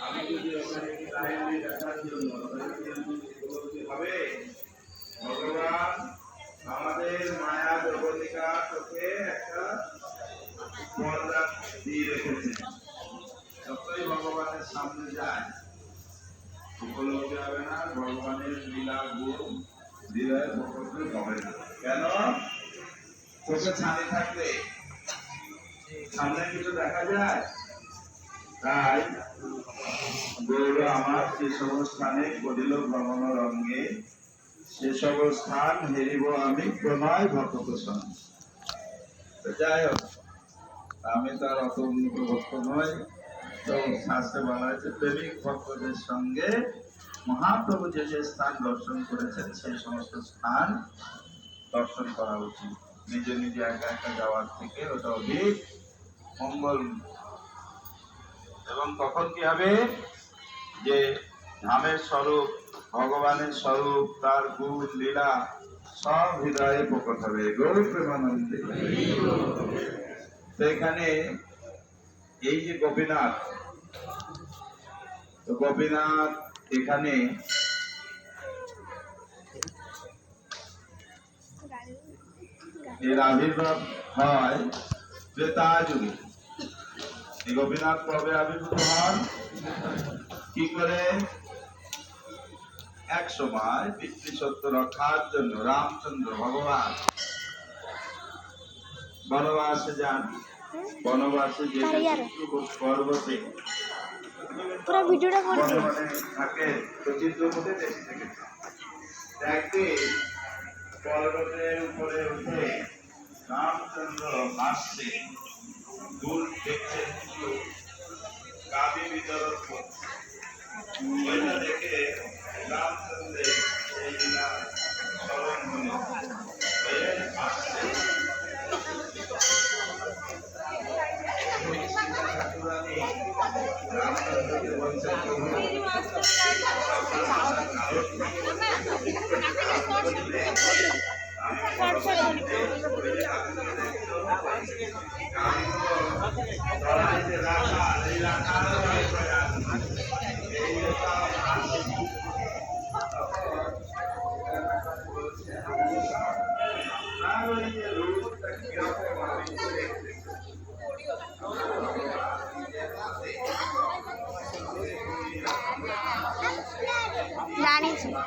আমি যদি দেখার জন্য হবে ভগবান আমাদের মায়া জগতিকা চোখে একটা পর্দা দিয়ে রেখেছে। যতই ভগবানের সামনে যায় উপলব্ধি হবে না, ভগবানের লীলা গুণ হৃদয়ে প্রকট হবে না। কেন? চোখে ছানি থাকলে সামনে কিছু দেখা যায়। তাই গৌর আমার যে সব স্থানে করিল ভ্রমণ রঙ্গে, সে সব স্থান হেরিব আমি প্রণয় ভক্তপোষণ। যাই হোক, আমি তার অত উন্নত ভক্ত নই। তো শাস্ত্রে বলা হয়েছে প্রেমিক ভক্তদের সঙ্গে মহাপ্রভু যে যে স্থান দর্শন করেছেন সেই সমস্ত স্থান দর্শন করা উচিত। নিজে নিজে একা একা যাওয়ার থেকে ওটা অধিক মঙ্গল। এবং তখন কি হবে? যে ধামের স্বরূপ, ভগবানের স্বরূপ, তার গুণ লীলা সব হৃদয়ে প্রকট হবে। গৌর প্রেমানন্দে। তো এখানে এই যে গোপীনাথ, তো গোপীনাথ এখানে এর আবির্ভাব হয় ত্রেতা যুগে। এই গোপীনাথ কবে আবির্ভূত হন? কি করে? এক সময় পিতৃসত্য রক্ষার জন্য রামচন্দ্র ভগবান বনবাসে যান। বনবাসে যে পর্বতে থাকে চিত্রকূটে দেশে থেকে একদিন পর্বতের উপরে উঠে রামচন্দ্র হাসছে, দূর দেখছেন কিছু কাবি বিতরণ করছে। ওইটা দেখে রামচন্দ্রের সেই লীলা স্মরণ হল, হাসছে। রামচন্দ্রকে বলছে Radha